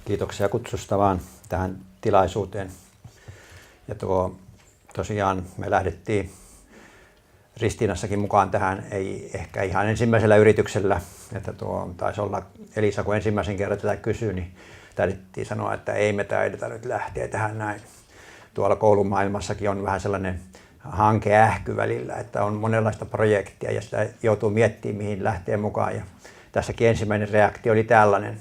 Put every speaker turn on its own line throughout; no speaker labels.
Kiitoksia kutsusta vaan tähän tilaisuuteen. Ja tosiaan me lähdettiin Ristiinassakin mukaan tähän, ei ehkä ihan ensimmäisellä yrityksellä, että taisi olla Elisa, kun ensimmäisen kerran tätä kysyi, niin täytyy sanoa, että ei me taidetaan nyt lähteä tähän näin. Tuolla koulumaailmassakin on vähän sellainen hankeähky välillä, että on monenlaista projektia ja sitä joutuu miettimään, mihin lähtee mukaan. Ja tässäkin ensimmäinen reaktio oli tällainen.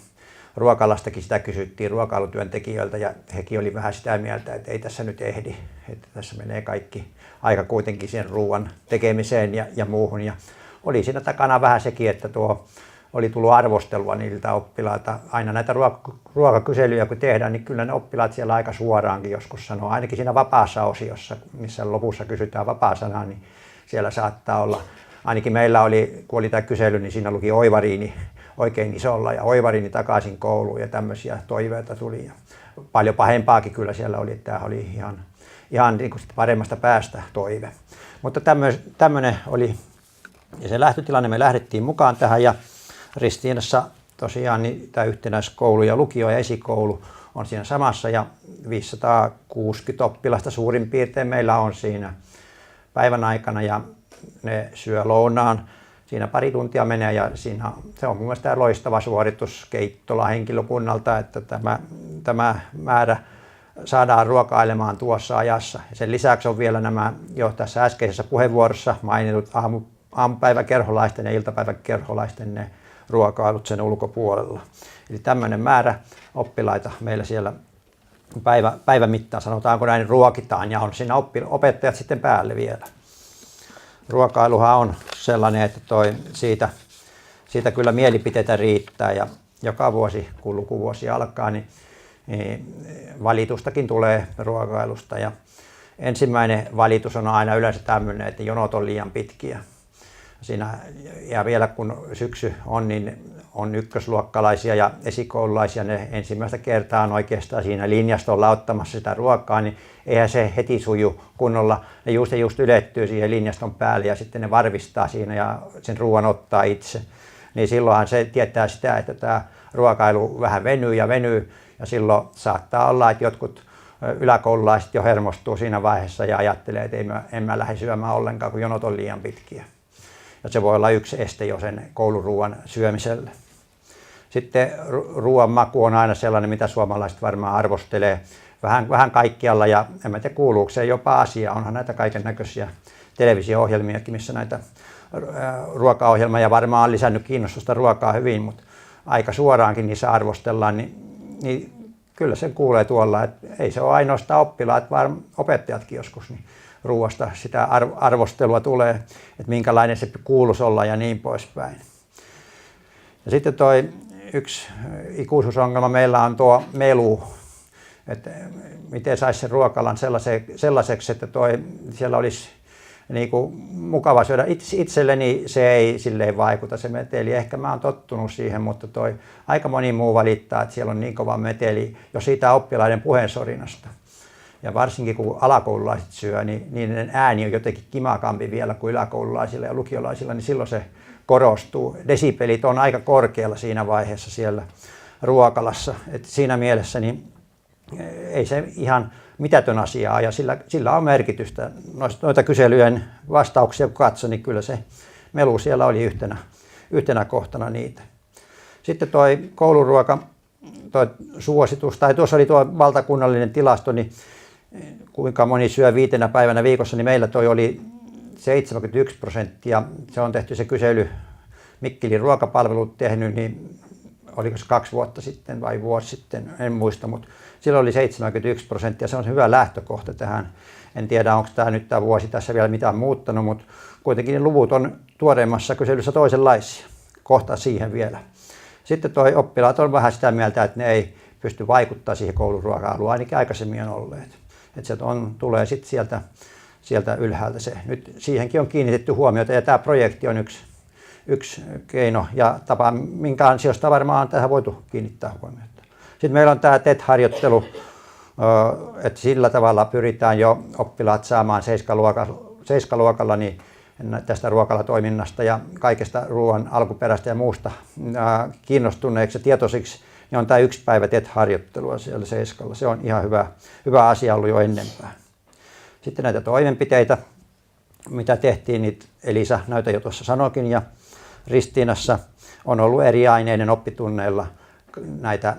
Ruokalastakin sitä kysyttiin ruokailutyöntekijöiltä ja hekin oli vähän sitä mieltä, että ei tässä nyt ehdi, että tässä menee kaikki aika kuitenkin sen ruoan tekemiseen ja muuhun. Ja oli siinä takana vähän sekin, että oli tullut arvostelua niiltä oppilailta. Aina näitä ruokakyselyjä kun tehdään, niin kyllä ne oppilaat siellä aika suoraankin joskus sanoo, ainakin siinä vapaassa osiossa, missä lopussa kysytään vapaa-sanaa, niin siellä saattaa olla, ainakin meillä oli, kun oli tämä kysely, niin siinä luki oivariini oikein isolla ja oivariini takaisin kouluun ja tämmöisiä toiveita tuli. Ja paljon pahempaakin kyllä siellä oli, että tämä oli ihan niin kuin paremmasta päästä toive. Mutta tämmöinen oli ja se lähtötilanne, me lähdettiin mukaan tähän ja Ristiinassa tosiaan niin tämä yhtenäiskoulu ja lukio ja esikoulu on siinä samassa ja 560 oppilasta suurin piirtein meillä on siinä päivän aikana ja ne syö lounaan. Siinä pari tuntia menee ja se on mun mielestä loistava suoritus Keittola henkilökunnalta, että tämä määrä saadaan ruokailemaan tuossa ajassa. Ja sen lisäksi on vielä nämä jo tässä äskeisessä puheenvuorossa mainitut aamupäiväkerholaisten ja iltapäiväkerholaisten ne ruokailut sen ulkopuolella. Eli tämmöinen määrä oppilaita meillä siellä päivän mittaan, sanotaanko näin, ruokitaan ja on siinä opettajat sitten päälle vielä. Ruokailuhan on sellainen, että siitä kyllä mielipiteitä riittää ja joka vuosi, kun lukuvuosi alkaa, niin valitustakin tulee ruokailusta. Ja ensimmäinen valitus on aina yleensä tämmöinen, että jonot on liian pitkiä. Ja vielä kun syksy on, niin on ykkösluokkalaisia ja esikoululaisia, ne ensimmäistä kertaa on oikeastaan siinä linjastolla ottamassa sitä ruokaa, niin eihän se heti suju kunnolla. Ne just ylettyy siihen linjaston päälle ja sitten ne varvistaa siinä ja sen ruoan ottaa itse. Niin silloinhan se tietää sitä, että tämä ruokailu vähän venyy ja silloin saattaa olla, että jotkut yläkoululaiset jo hermostuu siinä vaiheessa ja ajattelee, että en mä lähde syömään ollenkaan, kun jonot on liian pitkiä. Ja se voi olla yksi este jo sen kouluruuan syömiselle. Sitten ruoan maku on aina sellainen, mitä suomalaiset varmaan arvostelee vähän kaikkialla. Ja en mä tiedä, kuuluuko se jopa asia. Onhan näitä kaiken näköisiä televisio-ohjelmiakin, missä näitä ruokaohjelmia varmaan on lisännyt kiinnostusta ruokaa hyvin, mutta aika suoraankin niissä arvostellaan. Niin kyllä sen kuulee tuolla, että ei se ole ainoastaan oppilaat, vaan opettajatkin joskus. Niin ruoasta sitä arvostelua tulee, että minkälainen se kuuluisi olla ja niin poispäin. Ja sitten yksi ikuisuusongelma meillä on tuo melu, että miten saisi sen ruokalan sellaiseksi, että siellä olisi niin kuin mukava syödä. Itselleni se ei silleen vaikuta se meteli. Ehkä mä oon tottunut siihen, mutta aika moni muu valittaa, että siellä on niin kova meteli jo siitä oppilaiden puheensorinasta. Ja varsinkin kun alakoululaiset syö, niin niiden ääni on jotenkin kimakampi vielä kuin yläkoululaisilla ja lukiolaisilla, niin silloin se korostuu. Desibelit on aika korkealla siinä vaiheessa siellä ruokalassa. Et siinä mielessä niin ei se ihan mitätön asiaa ja sillä on merkitystä. Noita kyselyjen vastauksia kun katsoin, niin kyllä se melu siellä oli yhtenä kohtana niitä. Sitten kouluruoka, suositus, tai tuossa oli tuo valtakunnallinen tilasto, niin kuinka moni syö 5 päivänä viikossa, niin meillä oli 71%. Se on tehty se kysely, Mikkelin ruokapalvelut tehnyt, niin oliko se 2 vuotta sitten vai vuosi sitten, en muista, mutta silloin oli 71%. Se on hyvä lähtökohta tähän. En tiedä, onko tämä vuosi tässä vielä mitään muuttanut, mutta kuitenkin ne luvut on tuoreimmassa kyselyssä toisenlaisia. Kohta siihen vielä. Sitten oppilaat on vähän sitä mieltä, että ne ei pysty vaikuttamaan siihen kouluruokailuun, ainakin aikaisemmin on olleet. Että se tulee sitten sieltä ylhäältä se. Nyt siihenkin on kiinnitetty huomiota ja tämä projekti on yksi keino ja tapa, minkä ansiosta varmaan on tähän voitu kiinnittää huomiota. Sitten meillä on tämä TET-harjoittelu, että sillä tavalla pyritään jo oppilaat saamaan 7-luokalla niin tästä ruokalatoiminnasta ja kaikesta ruoan alkuperäistä ja muusta kiinnostuneeksi ja tietoisiksi niin on tämä 1 päivä teet harjoittelua siellä Seiskalla. Se on ihan hyvä asia ollut jo ennenpäin. Sitten näitä toimenpiteitä, mitä tehtiin, niin Elisa näitä jo tuossa sanoikin, ja Ristiinassa on ollut eri aineiden oppitunneilla näitä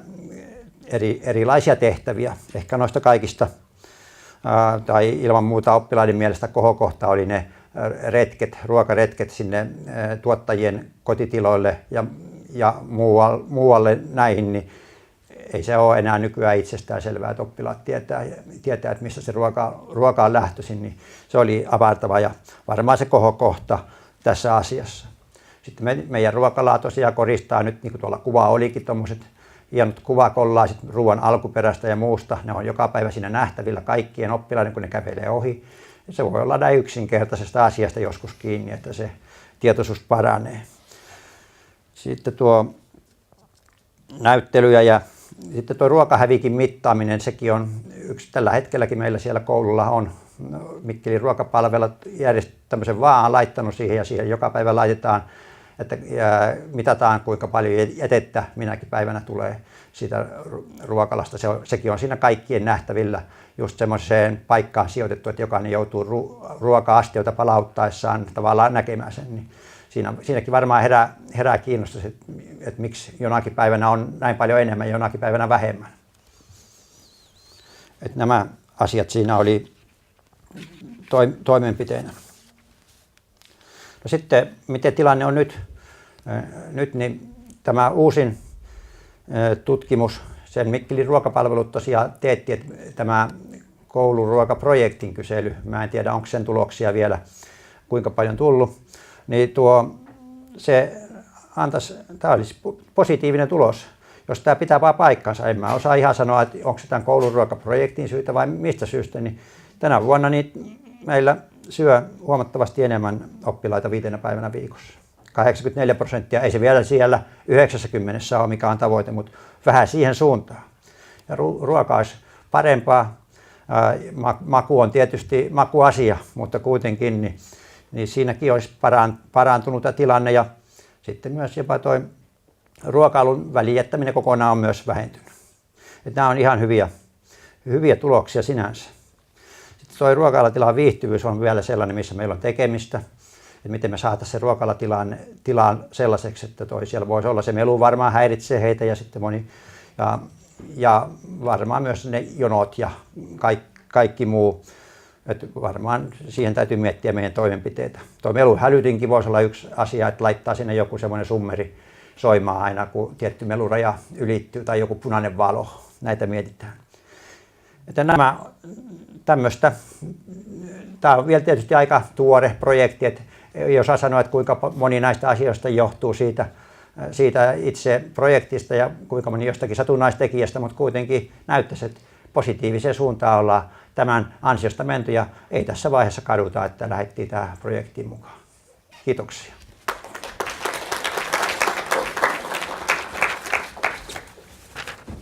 erilaisia tehtäviä. Ehkä noista kaikista, tai ilman muuta oppilaiden mielestä kohokohta oli ne ruokaretket sinne tuottajien kotitiloille ja muualle näihin, niin ei se ole enää nykyään itsestään selvää, että oppilaat tietää, että missä se ruoka on lähtöisin, niin se oli avartava ja varmaan se kohokohta tässä asiassa. Sitten meidän ruokalaa tosiaan koristaa nyt, niin kuin tuolla kuva olikin, tuommoiset hienot kuvakollaiset ruoan alkuperästä ja muusta. Ne on joka päivä siinä nähtävillä kaikkien oppilaiden, kun ne kävelee ohi. Ja se voi olla näin yksinkertaisesta asiasta joskus kiinni, että se tietoisuus paranee. Sitten tuo näyttelyjä ja sitten tuo ruokahävikin mittaaminen, sekin on yksi, tällä hetkelläkin meillä siellä koululla on Mikkelin ruokapalvelut tämmöisen vaan laittanut siihen, ja siihen joka päivä laitetaan, että mitataan kuinka paljon jätettä minäkin päivänä tulee siitä ruokalasta. Sekin on siinä kaikkien nähtävillä just semmoiseen paikkaan sijoitettu, että jokainen joutuu ruoka-astioita palauttaessaan tavallaan näkemään sen. Niin siinäkin varmaan herää kiinnostus, että miksi jonakin päivänä on näin paljon enemmän ja jonakin päivänä vähemmän. Että nämä asiat siinä oli toimenpiteenä. No sitten, miten tilanne on nyt? Nyt niin tämä uusin tutkimus, sen Mikkelin ruokapalvelut tosiaan teetti, että tämä kouluruokaprojektin kysely, mä en tiedä onko sen tuloksia vielä kuinka paljon tullut, niin tämä olisi positiivinen tulos, jos tämä pitää vaan paikkansa. En mä osaa ihan sanoa, että onko se tämän kouluruokaprojektin syytä vai mistä syystä, niin tänä vuonna niin meillä syö huomattavasti enemmän oppilaita 5 päivänä viikossa. 84%, ei se vielä siellä 90 ole, mikä on tavoite, mutta vähän siihen suuntaan. Ja ruoka olisi parempaa. Maku on tietysti makuasia, mutta kuitenkin niin siinäkin olisi parantunut tilanne. Ja sitten myös jopa tuo ruokailun välijättäminen kokonaan on myös vähentynyt. Että nämä on ihan hyviä tuloksia sinänsä. Sitten tuo ruokailutilan viihtyvyys on vielä sellainen, missä meillä on tekemistä. Että miten me saataisiin se ruokalatilaan sellaiseksi, että siellä voisi olla se melu varmaan häiritsee heitä ja sitten ja varmaan myös ne jonot ja kaikki muu. Että varmaan siihen täytyy miettiä meidän toimenpiteitä. Tuo meluhälytinkin voisi olla yksi asia, että laittaa sinne joku semmoinen summeri soimaan aina, kun tietty meluraja ylittyy tai joku punainen valo. Näitä mietitään. Että nämä tämmöistä. Tämä on vielä tietysti aika tuore projekti, että ei osaa sanoa, että kuinka moni näistä asioista johtuu siitä itse projektista ja kuinka moni jostakin satunnaistekijästä, mutta kuitenkin näyttäisi, että positiiviseen suuntaan ollaan tämän ansiosta menty ja ei tässä vaiheessa kaduta, että lähdettiin tähän projektiin mukaan. Kiitoksia.